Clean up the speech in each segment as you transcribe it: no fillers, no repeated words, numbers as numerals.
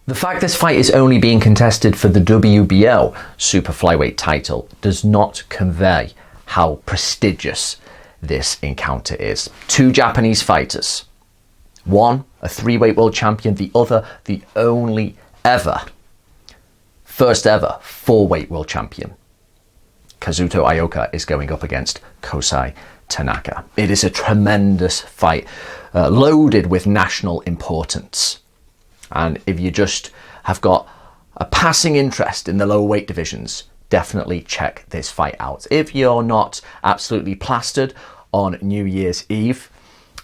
The fact this fight is only being contested for the WBO Super Flyweight title does not convey how prestigious this encounter is. Two Japanese fighters. One, a 3-weight world champion. The other, the only first ever 4-weight world champion. Kazuto Ioka is going up against Kosei Tanaka. It is a tremendous fight, loaded with national importance. And if you just have got a passing interest in the low weight divisions, definitely check this fight out. If you're not absolutely plastered on New Year's Eve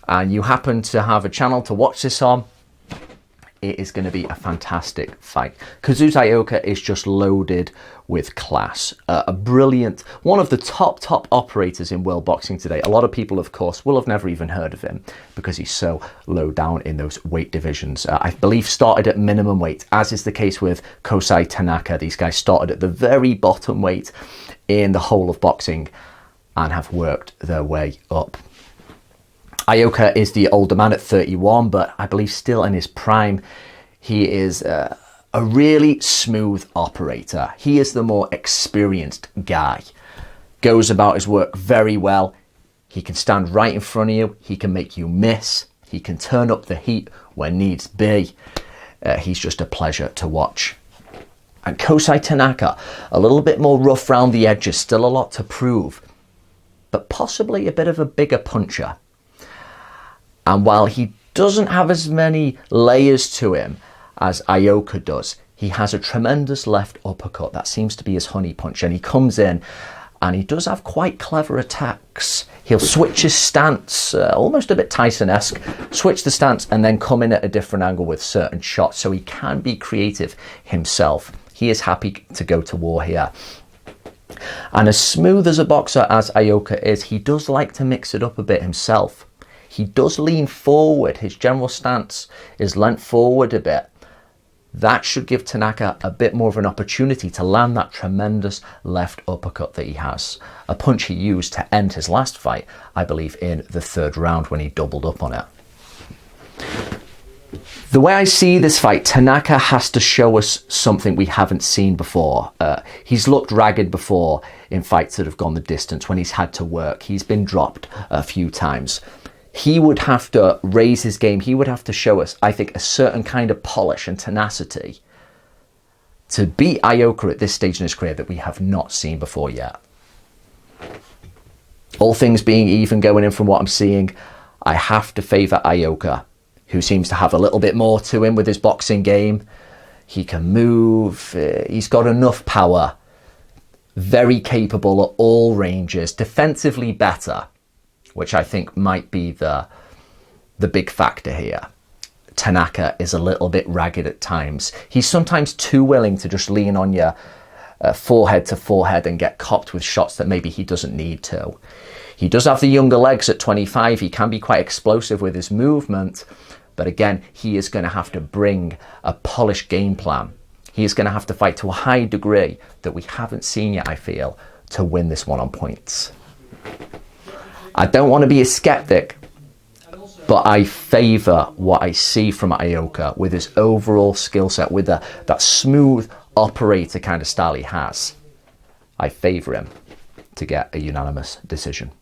and you happen to have a channel to watch this on, it is going to be a fantastic fight. Kazuto Ioka is just loaded with class. A brilliant, one of the top operators in world boxing today. A lot of people, of course, will have never even heard of him because he's so low down in those weight divisions. I believe started at minimum weight, as is the case with Kosei Tanaka. These guys started at the very bottom weight in the whole of boxing and have worked their way up. Ioka is the older man at 31, but I believe still in his prime. He is a really smooth operator. He is the more experienced guy. Goes about his work very well. He can stand right in front of you. He can make you miss. He can turn up the heat when needs be. He's just a pleasure to watch. And Kosei Tanaka, a little bit more rough around the edges, still a lot to prove, but possibly a bit of a bigger puncher. And while he doesn't have as many layers to him as Ioka does, he has a tremendous left uppercut. That seems to be his honey punch. And he comes in and he does have quite clever attacks. He'll switch his stance, almost a bit Tyson-esque, switch the stance and then come in at a different angle with certain shots. So he can be creative himself. He is happy to go to war here. And as smooth as a boxer as Ioka is, he does like to mix it up a bit himself. He does lean forward. His general stance is leant forward a bit. That should give Tanaka a bit more of an opportunity to land that tremendous left uppercut that he has. A punch he used to end his last fight, I believe, in the 3rd round when he doubled up on it. The way I see this fight, Tanaka has to show us something we haven't seen before. He's looked ragged before in fights that have gone the distance when he's had to work. He's been dropped a few times. He would have to raise his game. He would have to show us, I think, a certain kind of polish and tenacity to beat Ioka at this stage in his career that we have not seen before yet. All things being even, going in from what I'm seeing, I have to favour Ioka, who seems to have a little bit more to him with his boxing game. He can move. He's got enough power. Very capable at all ranges. Defensively better, which I think might be the big factor here. Tanaka is a little bit ragged at times. He's sometimes too willing to just lean on you forehead to forehead and get copped with shots that maybe he doesn't need to. He does have the younger legs at 25. He can be quite explosive with his movement, but again, he is going to have to bring a polished game plan. He is going to have to fight to a high degree that we haven't seen yet, I feel, to win this one on points. I don't want to be a skeptic, but I favour what I see from Ioka with his overall skill set, with that smooth operator kind of style he has. I favour him to get a unanimous decision.